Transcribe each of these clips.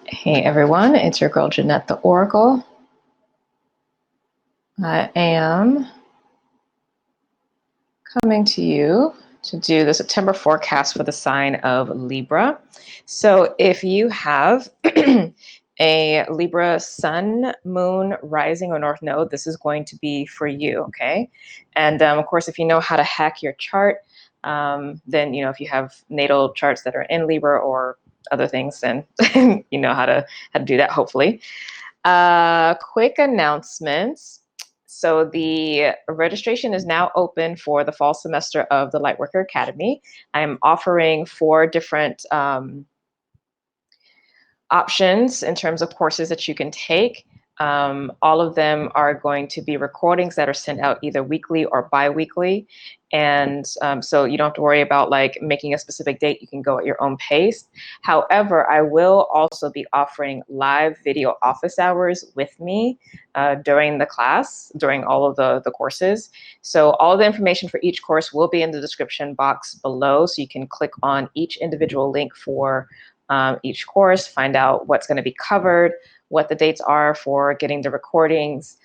Hey everyone, it's your girl Jynnette the Oracle. I am coming to you to do the September forecast for the sign of Libra. So if you have a Libra sun, moon, rising, or north node, this is going to be for you, okay? And of course, if you know how to hack your chart, then, you know, if you have natal charts that are in Libra or other things, then you know how to do that, hopefully. Quick announcements. So the registration is now open for the fall semester of the Lightworker Academy. I'm offering 4 different options in terms of courses that you can take. All of them are going to be recordings that are sent out either weekly or bi-weekly. And so you don't have to worry about like making a specific date. You can go at your own pace. However, I will also be offering live video office hours with me during the class, during all of the courses. So all the information for each course will be in the description box below. So you can click on each individual link for each course, find out what's going to be covered, what the dates are for getting the recordings,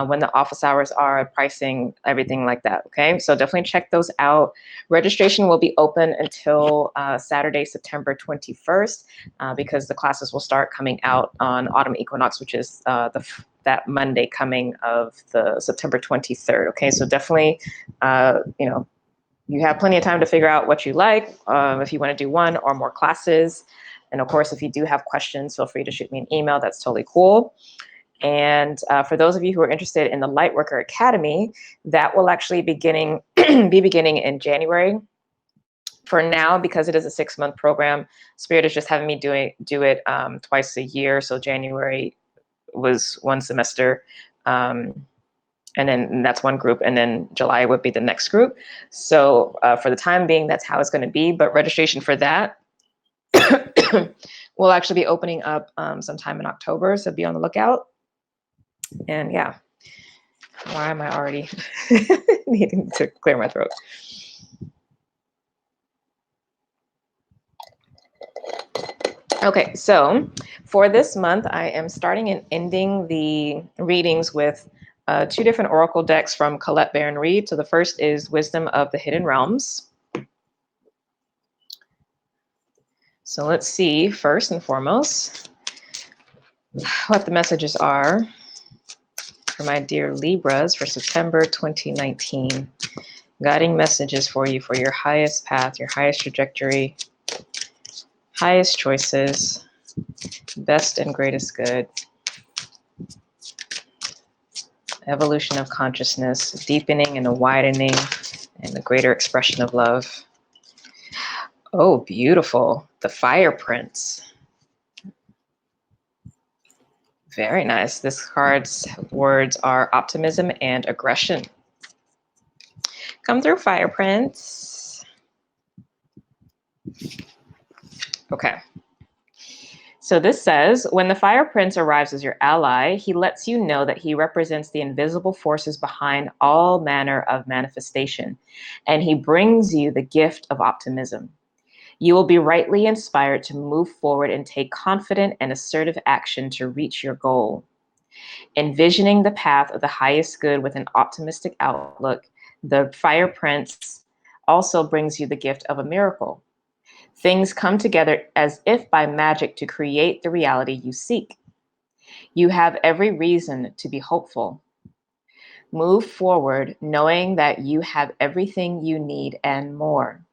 when the office hours are, pricing, everything like that, okay? So definitely check those out. Registration will be open until Saturday, September 21st, because the classes will start coming out on autumn equinox, which is that Monday coming of the September 23rd, okay? So definitely, you know, you have plenty of time to figure out what you like, if you want to do 1 or more classes. And of course, if you do have questions, feel free to shoot me an email. That's totally cool. And for those of you who are interested in the Lightworker Academy, that will actually be beginning in January. For now, because it is a 6-month program, Spirit is just having me do it twice a year. So January was 1 semester, and then that's 1 group, and then July would be the next group. So for the time being, that's how it's going to be. But registration for that will actually be opening up sometime in October, so be on the lookout. And yeah, why am I already needing to clear my throat? Okay, so for this month, I am starting and ending the readings with 2 different oracle decks from Colette Baron Reid. So the first is Wisdom of the Hidden Realms. So let's see, first and foremost, what the messages are for my dear Libras for September 2019. Guiding messages for you for your highest path, your highest trajectory, highest choices, best and greatest good, evolution of consciousness, deepening and a widening, and the greater expression of love. Oh, beautiful. The Fire Prince. Very nice. This card's words are optimism and aggression. Come through, Fire Prince. Okay. So this says, when the Fire Prince arrives as your ally, he lets you know that he represents the invisible forces behind all manner of manifestation, and he brings you the gift of optimism. You will be rightly inspired to move forward and take confident and assertive action to reach your goal. Envisioning the path of the highest good with an optimistic outlook, the Fire Prince also brings you the gift of a miracle. Things come together as if by magic to create the reality you seek. You have every reason to be hopeful. Move forward knowing that you have everything you need and more.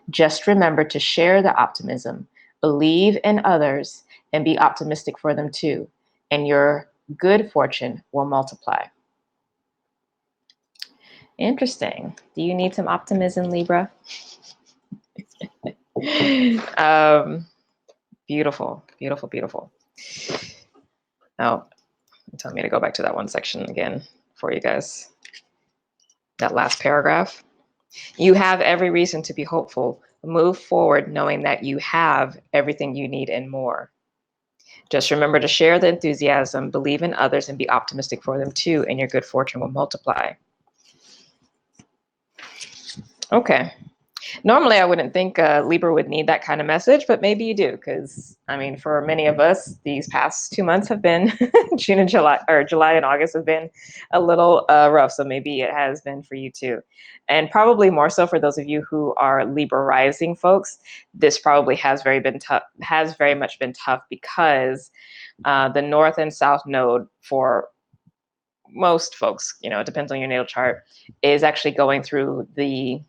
Just remember to share the optimism, believe in others, and be optimistic for them too, and your good fortune will multiply. Interesting. Do you need some optimism, Libra? Beautiful, beautiful, beautiful. Now, tell me to go back to that one section again for you guys. That last paragraph. You have every reason to be hopeful. Move forward knowing that you have everything you need and more. Just remember to share the enthusiasm, believe in others, and be optimistic for them too, and your good fortune will multiply. Okay. Normally, I wouldn't think Libra would need that kind of message, but maybe you do, because I mean, for many of us, these past 2 months have been June and July, or July and August have been a little rough. So maybe it has been for you too, and probably more so for those of you who are Libra rising folks. This probably has very much been tough, because the North and South node for most folks, it depends on your natal chart, is actually going through the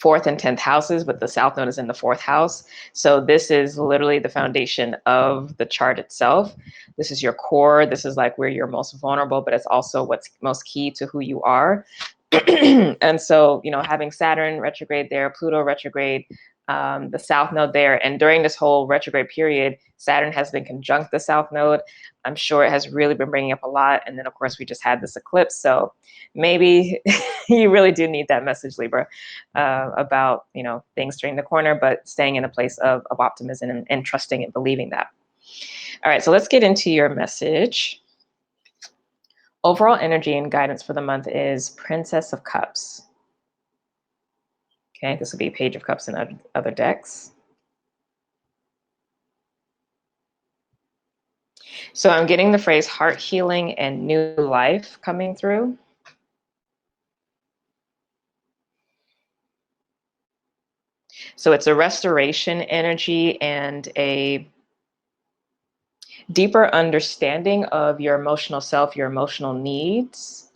4th and 10th houses, but the South node is in the 4th house. So this is literally the foundation of the chart itself. This is your core. This is like where you're most vulnerable, but it's also what's most key to who you are. And so, having Saturn retrograde there, Pluto retrograde, the South node there, and during this whole retrograde period, Saturn has been conjunct the South node. I'm sure it has really been bringing up a lot. And then, of course, we just had this eclipse. So maybe you really do need that message, Libra, about, things turning the corner, but staying in a place of optimism and trusting and believing that. All right, so let's get into your message. Overall energy and guidance for the month is Princess of Cups. Okay, this will be Page of Cups in other decks. So I'm getting the phrase heart healing and new life coming through. So it's a restoration energy and a deeper understanding of your emotional self, your emotional needs,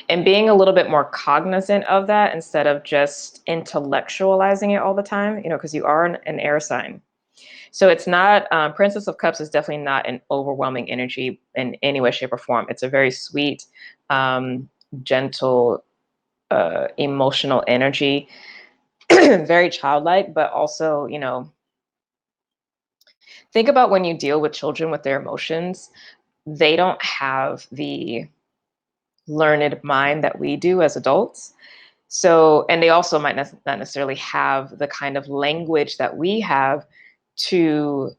and being a little bit more cognizant of that instead of just intellectualizing it all the time, because you are an air sign. So it's not, Princess of Cups is definitely not an overwhelming energy in any way, shape, or form. It's a very sweet, gentle, emotional energy, very childlike, but also, think about when you deal with children with their emotions, they don't have the learned mind that we do as adults. So, and they also might not necessarily have the kind of language that we have to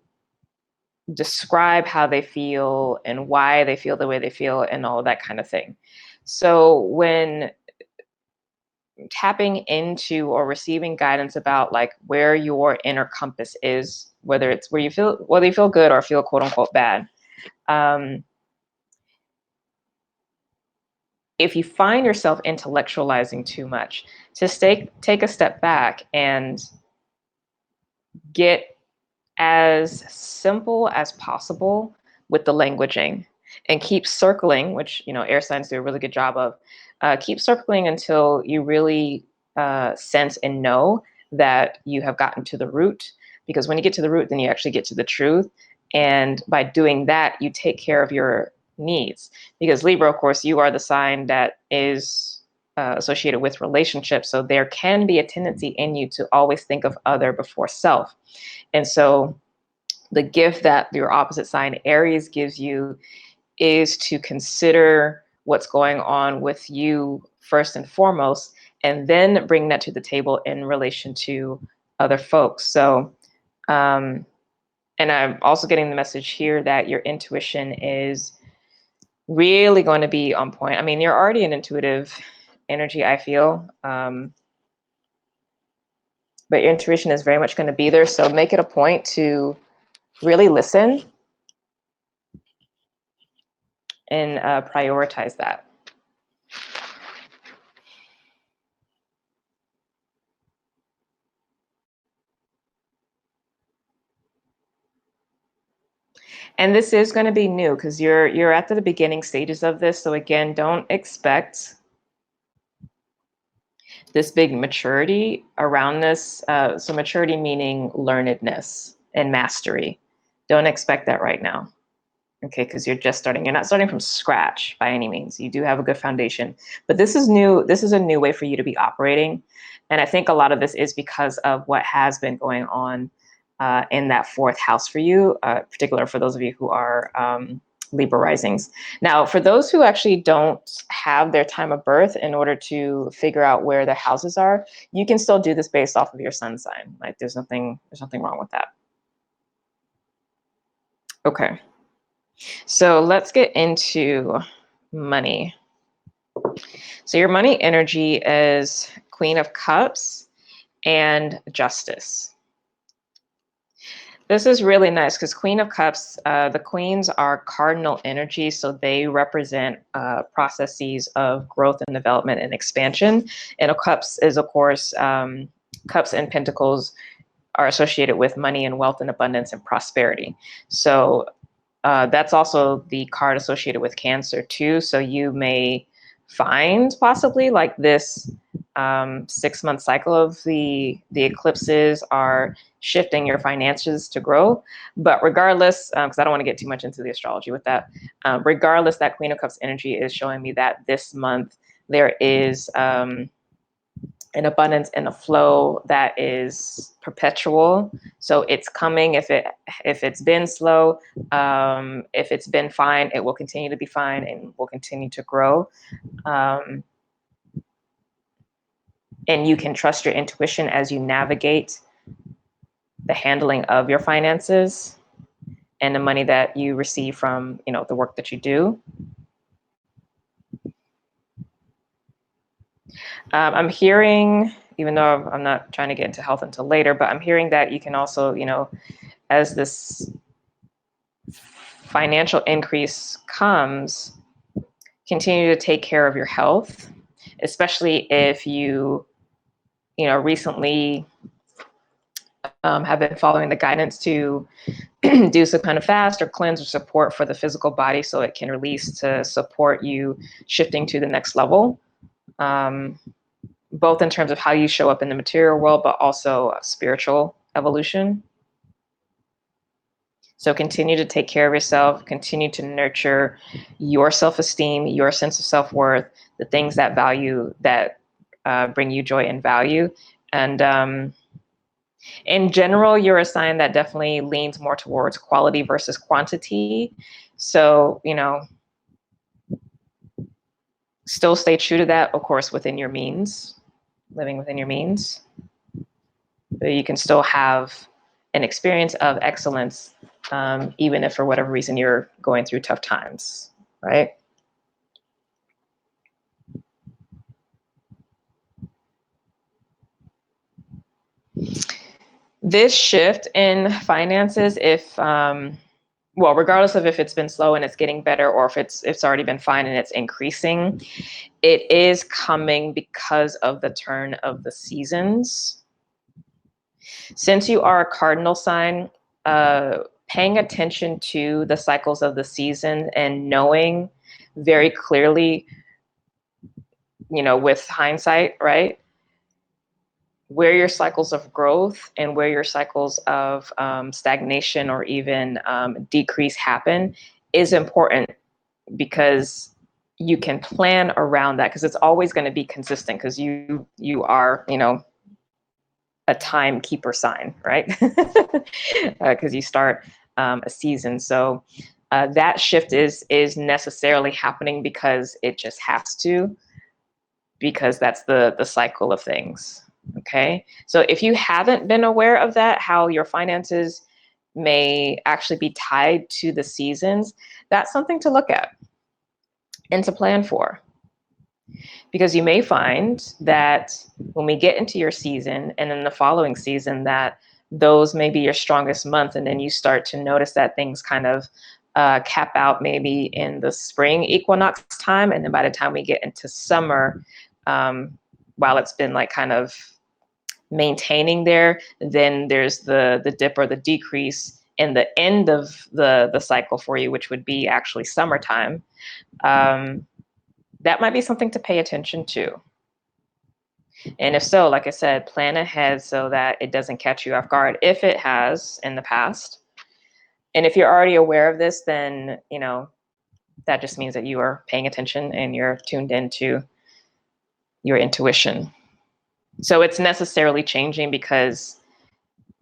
describe how they feel and why they feel the way they feel and all of that kind of thing. So when tapping into or receiving guidance about like where your inner compass is, whether it's whether you feel good or feel quote unquote bad, if you find yourself intellectualizing too much, just take a step back and get as simple as possible with the languaging, and keep circling, which air signs do a really good job of. Keep circling until you really sense and know that you have gotten to the root, because when you get to the root, then you actually get to the truth. And by doing that, you take care of your needs, because Libra, of course, you are the sign that is associated with relationships. So there can be a tendency in you to always think of other before self. And so the gift that your opposite sign Aries gives you is to consider what's going on with you first and foremost, and then bring that to the table in relation to other folks. So, and I'm also getting the message here that your intuition is really going to be on point. I mean, you're already an intuitive energy, I feel, but your intuition is very much going to be there. So make it a point to really listen and prioritize that. And this is going to be new because you're at the beginning stages of this. So again, don't expect this big maturity around this. So maturity meaning learnedness and mastery. Don't expect that right now. Okay, because you're just starting. You're not starting from scratch by any means. You do have a good foundation, but this is new. This is a new way for you to be operating. And I think a lot of this is because of what has been going on in that 4th house for you, particular for those of you who are Libra risings. Now, for those who actually don't have their time of birth in order to figure out where their houses are, you can still do this based off of your sun sign. Like there's nothing wrong with that. Okay. So let's get into money. So your money energy is Queen of Cups and Justice. This is really nice because Queen of Cups, the queens are cardinal energy, so they represent processes of growth and development and expansion. And a Cups is, of course, Cups and Pentacles are associated with money and wealth and abundance and prosperity. So that's also the card associated with Cancer too. So you may find possibly like this 6-month cycle of the eclipses are shifting your finances to grow. But regardless, because I don't want to get too much into the astrology with that, regardless, that Queen of Cups energy is showing me that this month there is an abundance and a flow that is perpetual. So it's coming. If it's been slow, if it's been fine, it will continue to be fine and will continue to grow. And you can trust your intuition as you navigate the handling of your finances and the money that you receive from, the work that you do. I'm hearing, even though I'm not trying to get into health until later, but I'm hearing that you can also, as this financial increase comes, continue to take care of your health, especially if you, recently have been following the guidance to do some kind of fast or cleanse or support for the physical body so it can release to support you shifting to the next level. Both in terms of how you show up in the material world, but also spiritual evolution. So continue to take care of yourself, continue to nurture your self-esteem, your sense of self-worth, the things that bring you joy and value. And in general, you're a sign that definitely leans more towards quality versus quantity. So, still stay true to that, of course, within your means, living within your means. But you can still have an experience of excellence, even if for whatever reason you're going through tough times, right? This shift in finances, regardless of if it's been slow and it's getting better or if it's already been fine and it's increasing, it is coming because of the turn of the seasons. Since you are a cardinal sign, paying attention to the cycles of the season and knowing very clearly, with hindsight, right, where your cycles of growth and where your cycles of stagnation or even decrease happen is important, because you can plan around that, because it's always going to be consistent, because you are, a timekeeper sign, right? Because you start a season. So that shift is necessarily happening because it just has to, because that's the cycle of things. Okay. So if you haven't been aware of that, how your finances may actually be tied to the seasons, that's something to look at and to plan for. Because you may find that when we get into your season and then the following season, that those may be your strongest month. And then you start to notice that things kind of cap out maybe in the spring equinox time. And then by the time we get into summer, while it's been like kind of maintaining there, then there's the dip or the decrease in the end of the cycle for you, which would be actually summertime. That might be something to pay attention to. And if so, like I said, plan ahead so that it doesn't catch you off guard if it has in the past. And if you're already aware of this, then, that just means that you are paying attention and you're tuned into your intuition. So it's necessarily changing because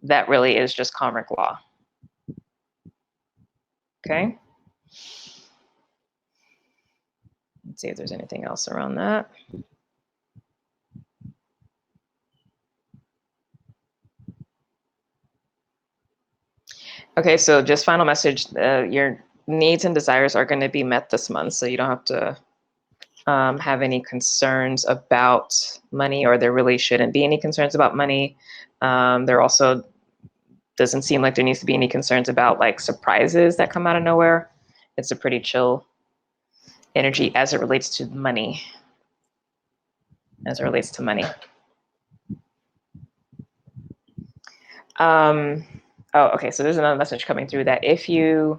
that really is just karmic law. Okay. Let's see if there's anything else around that. Okay, so just final message, your needs and desires are going to be met this month, so you don't have to have any concerns about money, or there really shouldn't be any concerns about money. There also doesn't seem like there needs to be any concerns about like surprises that come out of nowhere. It's a pretty chill energy as it relates to money. Oh, okay, so there's another message coming through that if you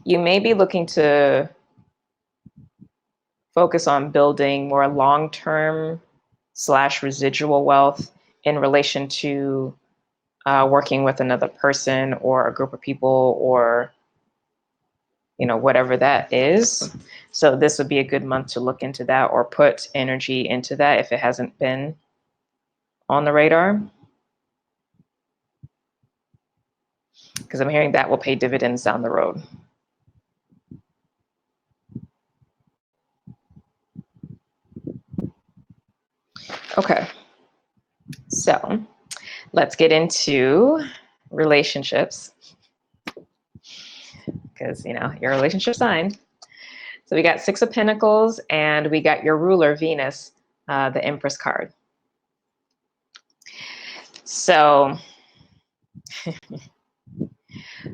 may be looking to focus on building more long-term / residual wealth in relation to working with another person or a group of people, or whatever that is. So this would be a good month to look into that or put energy into that if it hasn't been on the radar, because I'm hearing that will pay dividends down the road. Okay, so let's get into relationships, because your relationship sign. So we got 6 of Pentacles, and we got your ruler, Venus, the Empress card. So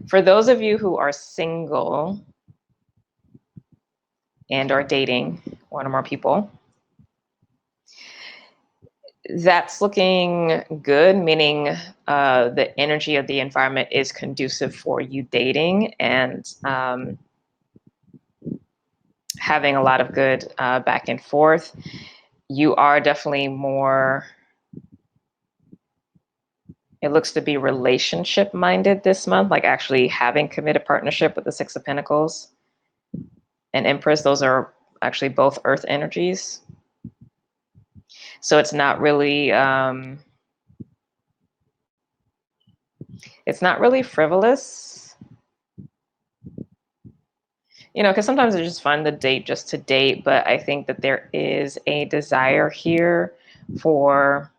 for those of you who are single and are dating one or more people, that's looking good, meaning the energy of the environment is conducive for you dating and having a lot of good back and forth. You are definitely more, it looks to be relationship minded this month, like actually having committed partnership with the 6 of Pentacles and Empress. Those are actually both earth energies. So it's not really frivolous, because sometimes it's just fun to date just to date. But I think that there is a desire here for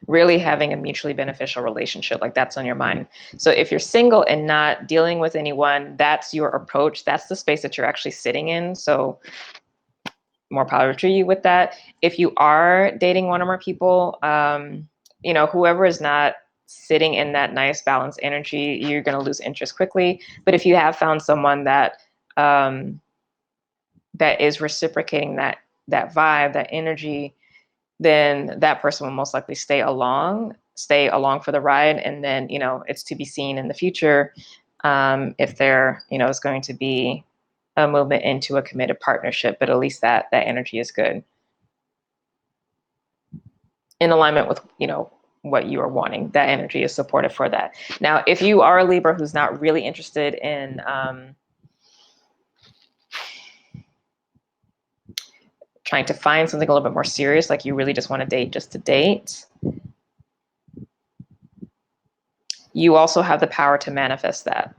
really having a mutually beneficial relationship, like that's on your mind. So if you're single and not dealing with anyone, that's your approach. That's the space that you're actually sitting in. So more power to you with that. If you are dating one or more people, whoever is not sitting in that nice balanced energy, you're going to lose interest quickly. But if you have found someone that that is reciprocating that vibe, that energy, then that person will most likely stay along for the ride. And then, it's to be seen in the future if there, is going to be a movement into a committed partnership. But at least that energy is good, in alignment with, what you are wanting. That energy is supportive for that. Now, if you are a Libra who's not really interested in trying to find something a little bit more serious, like you really just want to date just to date, you also have the power to manifest that.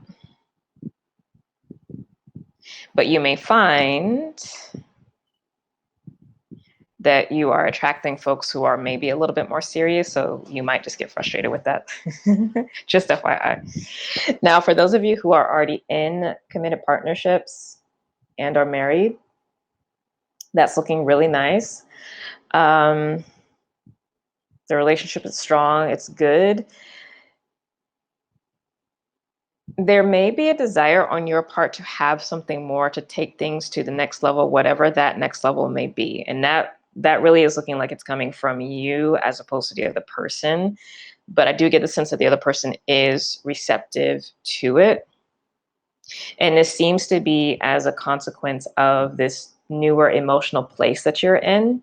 But you may find that you are attracting folks who are maybe a little bit more serious, so you might just get frustrated with that. Just FYI. Now, for those of you who are already in committed partnerships and are married, that's looking really nice. The relationship is strong, it's good. There may be a desire on your part to have something more, to take things to the next level, whatever that next level may be. And that really is looking like it's coming from you as opposed to the other person. But I do get the sense that the other person is receptive to it. And this seems to be as a consequence of this newer emotional place that you're in.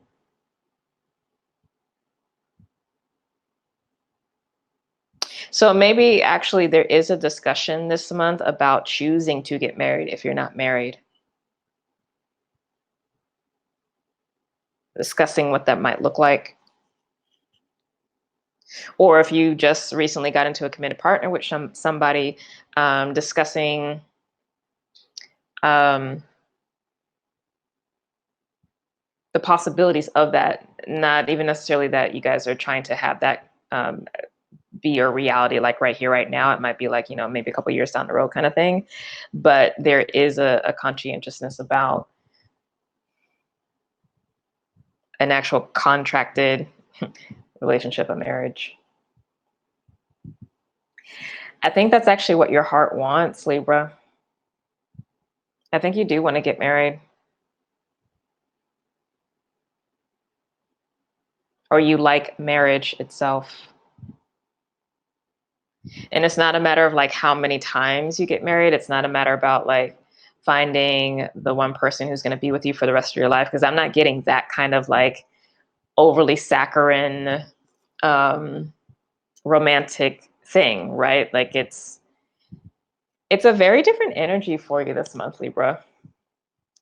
So maybe actually there is a discussion this month about choosing to get married if you're not married. Discussing what that might look like. Or if you just recently got into a committed partner with somebody, discussing the possibilities of that. Not even necessarily that you guys are trying to have that be your reality like right here, right now. It might be like, you know, maybe a couple years down the road kind of thing. But there is a conscientiousness about an actual contracted relationship, a marriage. I think that's actually what your heart wants, Libra. I think you do want to get married. Or you like marriage itself. And it's not a matter of like how many times you get married. It's not a matter about like finding the one person who's going to be with you for the rest of your life. Because I'm not getting that kind of like overly saccharine romantic thing, right? Like it's a very different energy for you this month, Libra.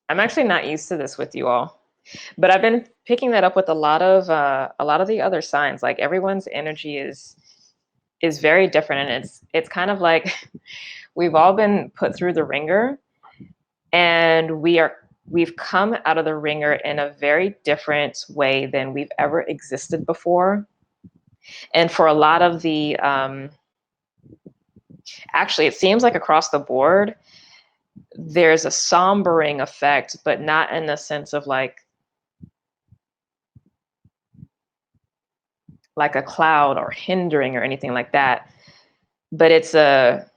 I'm actually not used to this with you all, but I've been picking that up with a lot of the other signs. Like everyone's energy is very different, and it's kind of like we've all been put through the ringer, and we've come out of the ringer in a very different way than we've ever existed before. And for a lot of the actually, it seems like across the board, there's a sombering effect, but not in the sense of like a cloud or hindering or anything like that. But it's a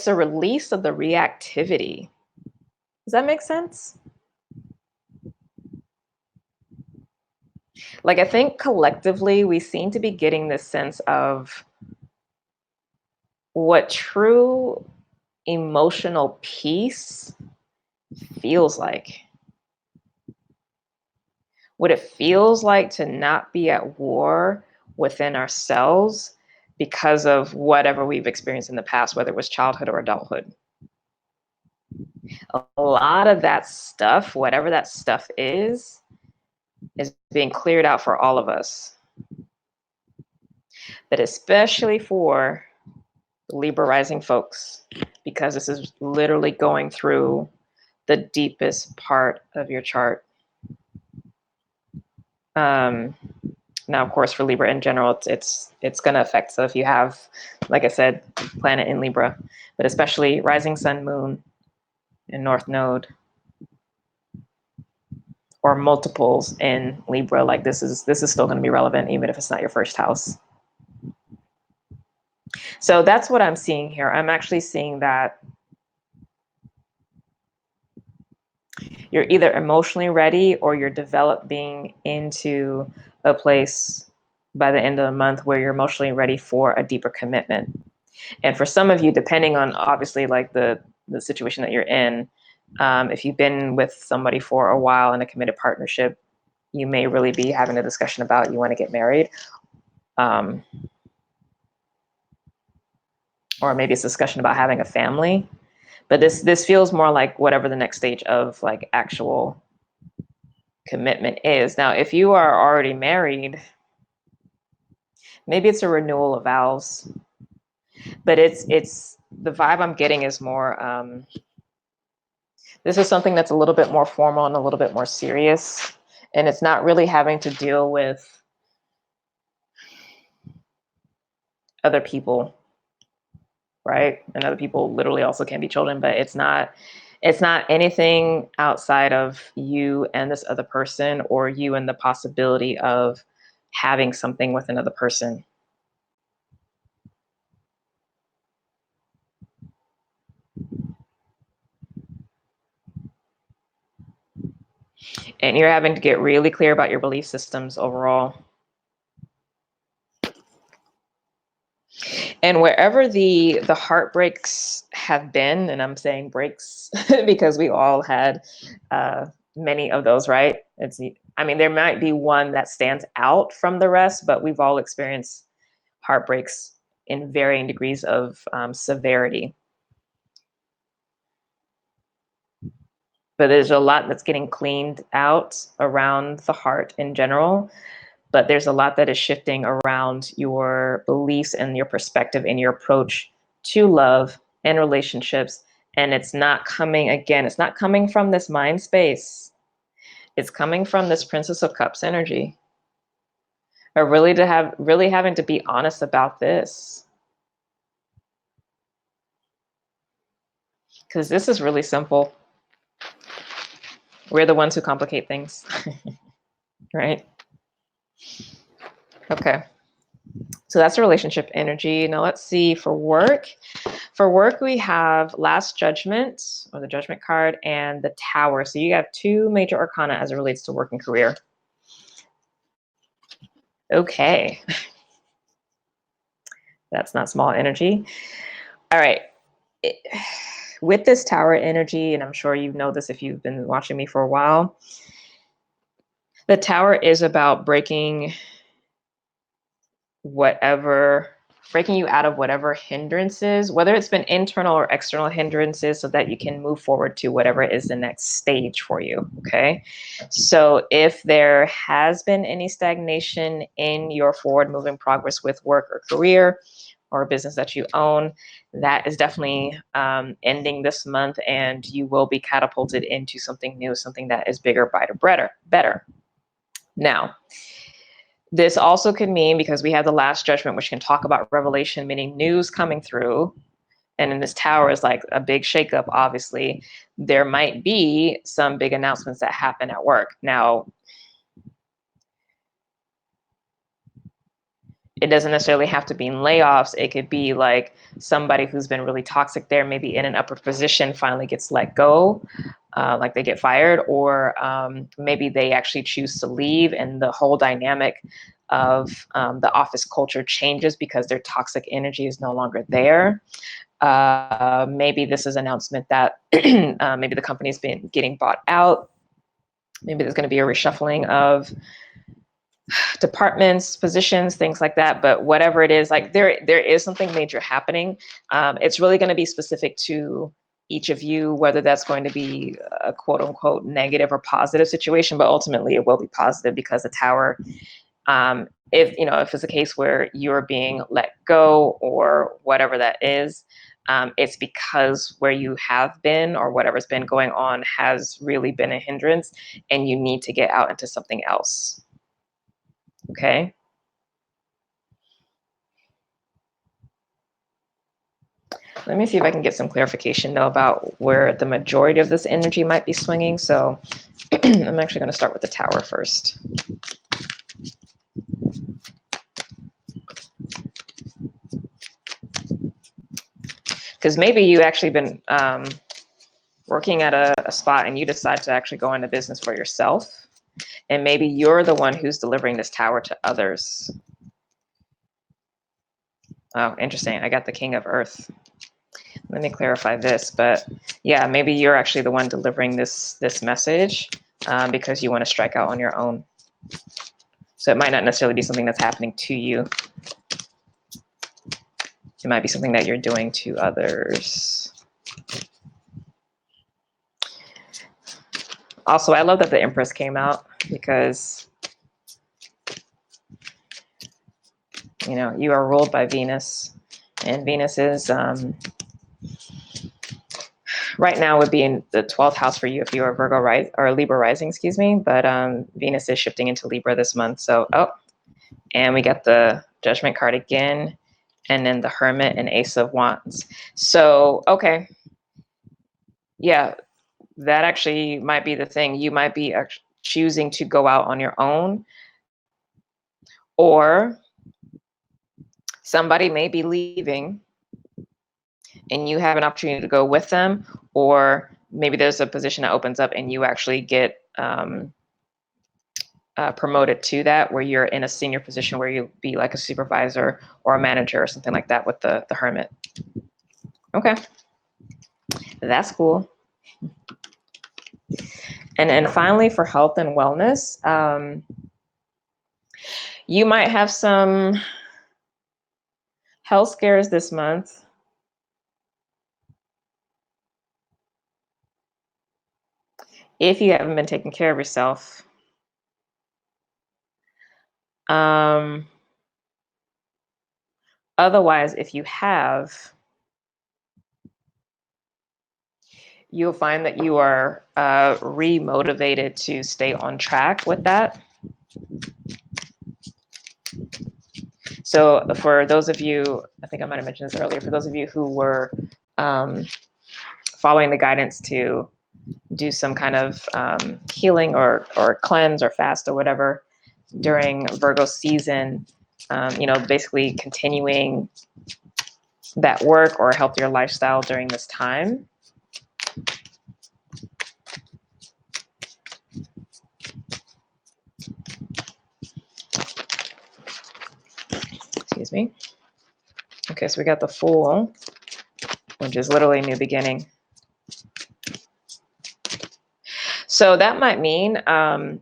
release of the reactivity. Does that make sense? Like, I think collectively we seem to be getting this sense of what true emotional peace feels like. What it feels like to not be at war within ourselves because of whatever we've experienced in the past, whether it was childhood or adulthood. A lot of that stuff, whatever that stuff is being cleared out for all of us. But especially for Libra rising folks, because this is literally going through the deepest part of your chart. Now, of course, for Libra in general, it's going to affect. So if you have, like I said, planet in Libra, but especially rising sun, moon, and north node, or multiples in Libra, like this is still going to be relevant, even if it's not your first house. So that's what I'm seeing here. I'm actually seeing that you're either emotionally ready or you're developing into a place by the end of the month where you're emotionally ready for a deeper commitment. And for some of you, depending on obviously like the situation that you're in, if you've been with somebody for a while in a committed partnership, you may really be having a discussion about you want to get married. Or maybe it's a discussion about having a family. But this feels more like whatever the next stage of like actual commitment is. Now, if you are already married, maybe it's a renewal of vows. But it's the vibe I'm getting is more this is something that's a little bit more formal and a little bit more serious. And it's not really having to deal with other people, right? And other people literally also can be children, but it's not anything outside of you and this other person, or you and the possibility of having something with another person. And you're having to get really clear about your belief systems overall. And wherever the heartbreaks have been, and I'm saying breaks because we all had many of those, right? I mean, there might be one that stands out from the rest, but we've all experienced heartbreaks in varying degrees of severity. But there's a lot that's getting cleaned out around the heart in general. But there's a lot that is shifting around your beliefs and your perspective and your approach to love and relationships. And it's not coming from this mind space. It's coming from this Princess of Cups energy. Or really having to be honest about this. Because this is really simple. We're the ones who complicate things. Right? Okay. So that's a relationship energy. Now let's see for work. For work, we have Last Judgment, or the Judgment card, and the Tower. So you have two major arcana as it relates to work and career. Okay. That's not small energy. All right. With this Tower energy, and I'm sure you know this if you've been watching me for a while, the Tower is about breaking you out of whatever hindrances, whether it's been internal or external hindrances, so that you can move forward to whatever is the next stage for you. Okay. So if there has been any stagnation in your forward moving progress with work or career or a business that you own, that is definitely ending this month, and you will be catapulted into something new, something that is bigger, brighter, better. Now, this also could mean, because we have the Last Judgment, which can talk about revelation, meaning news coming through. And in this Tower is like a big shakeup, obviously. There might be some big announcements that happen at work. Now, it doesn't necessarily have to be in layoffs. It could be like somebody who's been really toxic there, maybe in an upper position, finally gets let go, like they get fired, or maybe they actually choose to leave, and the whole dynamic of the office culture changes because their toxic energy is no longer there. Maybe this is an announcement that maybe the company's been getting bought out. Maybe there's going to be a reshuffling of departments, positions, things like that. But whatever it is, like there is something major happening. It's really going to be specific to each of you, whether that's going to be a quote unquote negative or positive situation, but ultimately it will be positive, because the Tower, if it's a case where you're being let go or whatever that is, it's because where you have been or whatever's been going on has really been a hindrance, and you need to get out into something else. Okay. Let me see if I can get some clarification though about where the majority of this energy might be swinging. So I'm actually going to start with the Tower first. Because maybe you actually been working at a spot and you decide to actually go into business for yourself. And maybe you're the one who's delivering this Tower to others. Oh, interesting. I got the King of Earth. Let me clarify this. But yeah, maybe you're actually the one delivering this message because you want to strike out on your own. So it might not necessarily be something that's happening to you. It might be something that you're doing to others. Also, I love that the Empress came out, because you are ruled by Venus, and Venus is right now would be in the 12th house for you if you are Virgo or Libra rising, excuse me. But Venus is shifting into Libra this month. So, and we got the Judgment card again, and then the Hermit and Ace of Wands. So, okay. Yeah, that actually might be the thing. You might be choosing to go out on your own, or somebody may be leaving and you have an opportunity to go with them, or maybe there's a position that opens up and you actually get promoted to that, where you're in a senior position where you'll be like a supervisor or a manager or something like that with the Hermit. Okay, that's cool. And then finally, for health and wellness, you might have some health scares this month. If you haven't been taking care of yourself. Otherwise, if you have, you'll find that you are re-motivated to stay on track with that. So for those of you, I think I might have mentioned this earlier, for those of you who were following the guidance to do some kind of healing or cleanse or fast or whatever during Virgo season, you know, basically continuing that work or healthier lifestyle during this time. Excuse me. Okay, so we got the Fool, which is literally new beginning. So that might mean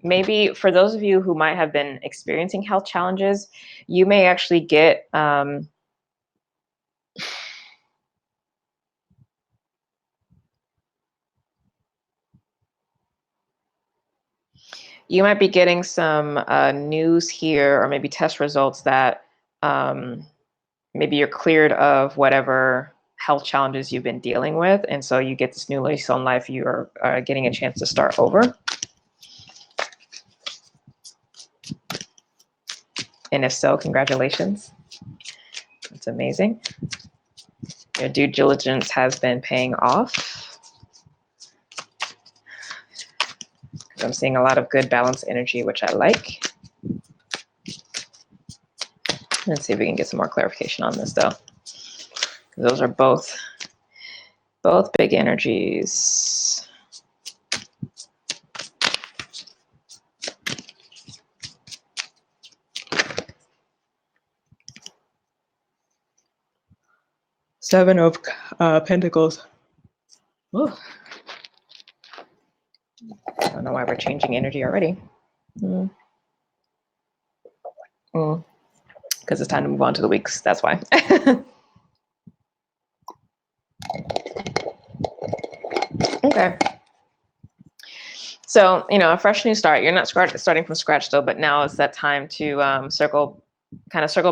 maybe for those of you who might have been experiencing health challenges, you may actually get you might be getting some news here, or maybe test results that maybe you're cleared of whatever health challenges you've been dealing with. And so you get this new lease on life. You are getting a chance to start over. And if so, congratulations. That's amazing. Your due diligence has been paying off. I'm seeing a lot of good balanced energy, which I like. Let's see if we can get some more clarification on this though. Those are both big energies. Seven of Pentacles. Ooh. I don't know why we're changing energy already. Because it's time to move on to the weeks. That's why. Okay. So, you know, a fresh new start. You're not starting from scratch though, but now is that time to circle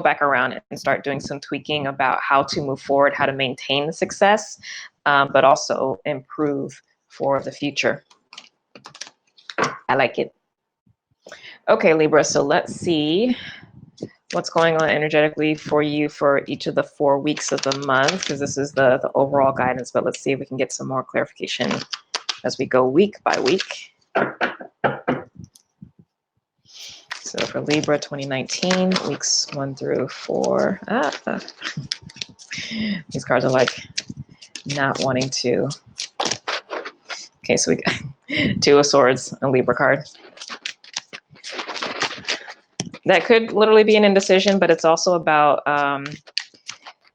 back around and start doing some tweaking about how to move forward, how to maintain the success, but also improve for the future. I like it. Okay, Libra, so let's see what's going on energetically for you for each of the 4 weeks of the month, because this is the overall guidance, but let's see if we can get some more clarification as we go week by week. So for Libra 2019, weeks 1 through 4. These cards are like not wanting to. Okay, so we got Two of Swords, a Libra card. That could literally be an indecision, but it's also about,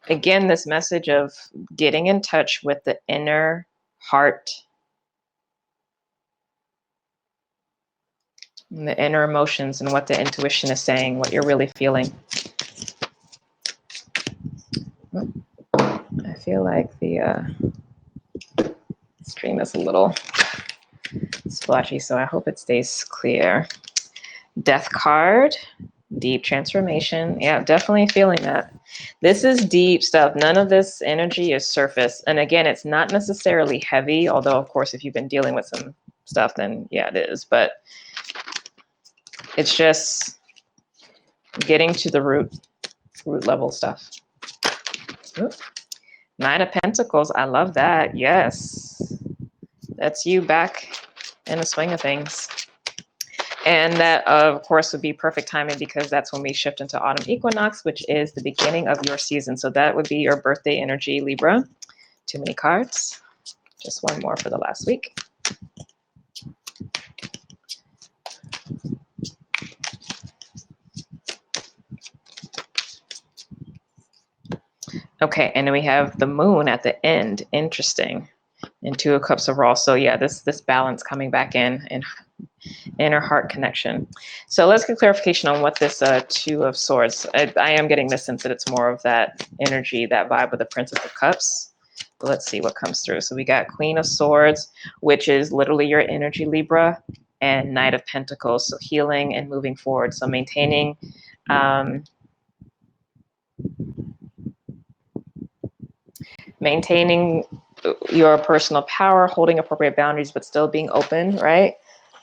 again, this message of getting in touch with the inner heart, and the inner emotions, and what the intuition is saying, what you're really feeling. I feel like the stream is a little splashy, so I hope it stays clear. Death card, deep transformation. Yeah, definitely feeling that. This is deep stuff. None of this energy is surface. And again, it's not necessarily heavy, although of course, if you've been dealing with some stuff, then yeah, it is. But it's just getting to the root level stuff. Ooh. Nine of Pentacles. I love that. Yes. That's you back in the swing of things. And that, of course, would be perfect timing because that's when we shift into autumn equinox, which is the beginning of your season. So that would be your birthday energy, Libra. Too many cards. Just one more for the last week. Okay, and then we have the moon at the end. Interesting. And Two of Cups overall. So yeah, this balance coming back in and inner heart connection. So let's get clarification on what this Two of Swords. I am getting this sense that it's more of that energy, that vibe with the Princess of Cups. But let's see what comes through. So we got Queen of Swords, which is literally your energy, Libra, and Knight of Pentacles. So healing and moving forward. So maintaining your personal power, holding appropriate boundaries, but still being open, right?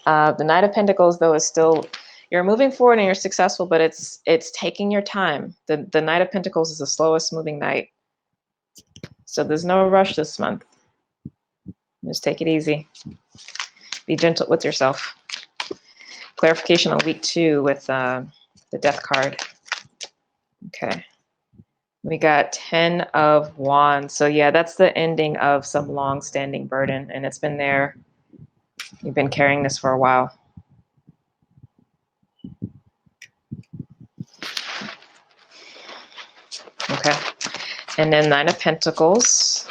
The Knight of Pentacles, though, is still, you're moving forward and you're successful, but it's taking your time. The Knight of Pentacles is the slowest moving knight. So there's no rush this month. Just take it easy. Be gentle with yourself. Clarification on week 2 with the Death card. Okay. We got 10 of Wands. So yeah, that's the ending of some long-standing burden, and it's been there. You've been carrying this for a while. Okay. And then 9 of Pentacles.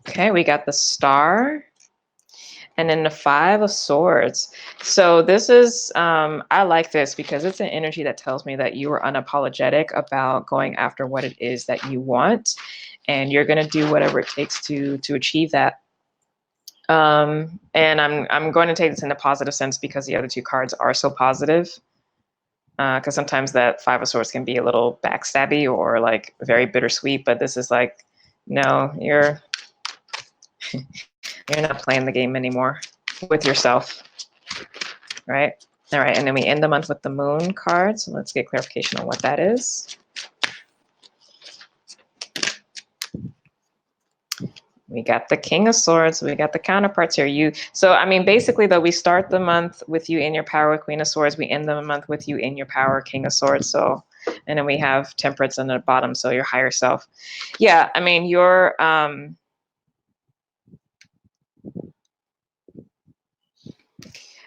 Okay, we got the Star, and then the 5 of Swords. So this is, I like this because it's an energy that tells me that you are unapologetic about going after what it is that you want, and you're going to do whatever it takes to achieve that. And I'm going to take this in a positive sense because the other 2 cards are so positive. Because sometimes that 5 of Swords can be a little backstabby or like very bittersweet, but this is like, no, you're not playing the game anymore with yourself, right? All right, and then we end the month with the Moon card. So let's get clarification on what that is. We got the King of Swords. We got the counterparts here. So I mean, basically, though, we start the month with you in your power, Queen of Swords. We end the month with you in your power, King of Swords. So, and then we have Temperance on the bottom. So your higher self. Yeah, I mean, you're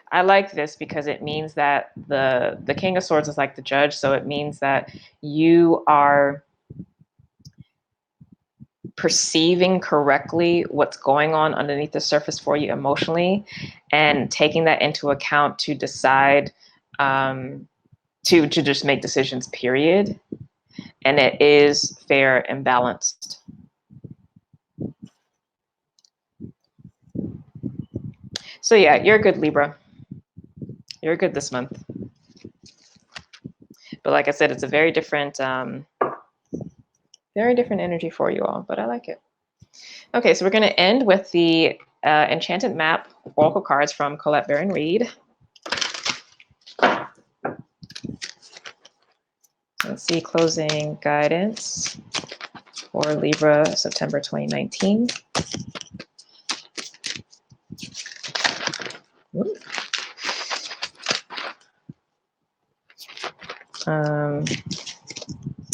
I like this because it means that the King of Swords is like the judge. So it means that you are perceiving correctly what's going on underneath the surface for you emotionally, and taking that into account to decide to just make decisions, period. And it is fair and balanced. So yeah, you're good, Libra. You're good this month. But like I said, it's a very different energy for you all, but I like it. Okay, so we're going to end with the Enchanted Map Oracle cards from Colette Baron Reed. Let's see, closing guidance for Libra, September 2019.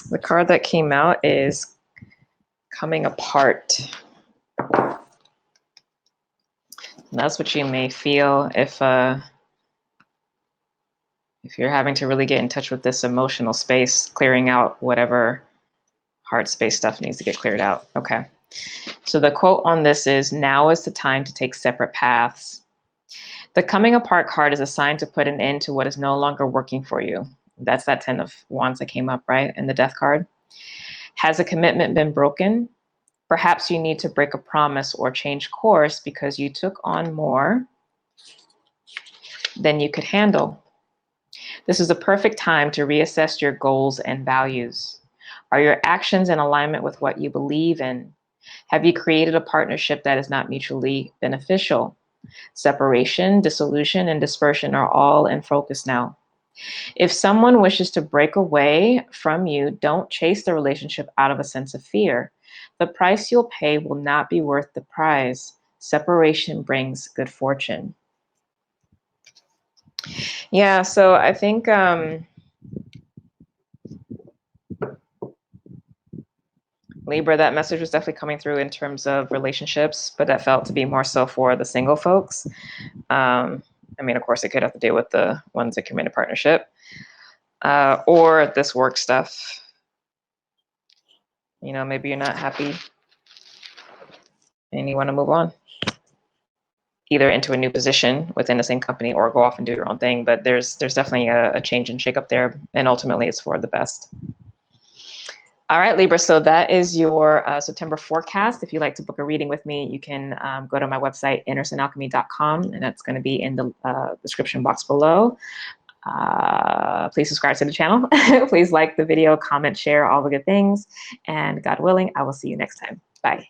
The card that came out is Coming Apart. And that's what you may feel if you're having to really get in touch with this emotional space, clearing out whatever heart space stuff needs to get cleared out. Okay. So the quote on this is, "Now is the time to take separate paths." The Coming Apart card is a sign to put an end to what is no longer working for you. That's that 10 of Wands that came up, right? And the Death card. Has a commitment been broken? Perhaps you need to break a promise or change course because you took on more than you could handle. This is a perfect time to reassess your goals and values. Are your actions in alignment with what you believe in? Have you created a partnership that is not mutually beneficial? Separation, dissolution, and dispersion are all in focus now. If someone wishes to break away from you, don't chase the relationship out of a sense of fear. The price you'll pay will not be worth the prize. Separation brings good fortune. Yeah, so I think Libra, that message was definitely coming through in terms of relationships, but that felt to be more so for the single folks. I mean, of course, it could have to do with the ones that commit a partnership or this work stuff. You know, maybe you're not happy and you want to move on, either into a new position within the same company or go off and do your own thing. But there's definitely a change and shake up there, and ultimately it's for the best. All right, Libra. So that is your September forecast. If you'd like to book a reading with me, you can go to my website, innersenalchemy.com, and that's going to be in the description box below. Please subscribe to the channel. Please like the video, comment, share, all the good things. And God willing, I will see you next time. Bye.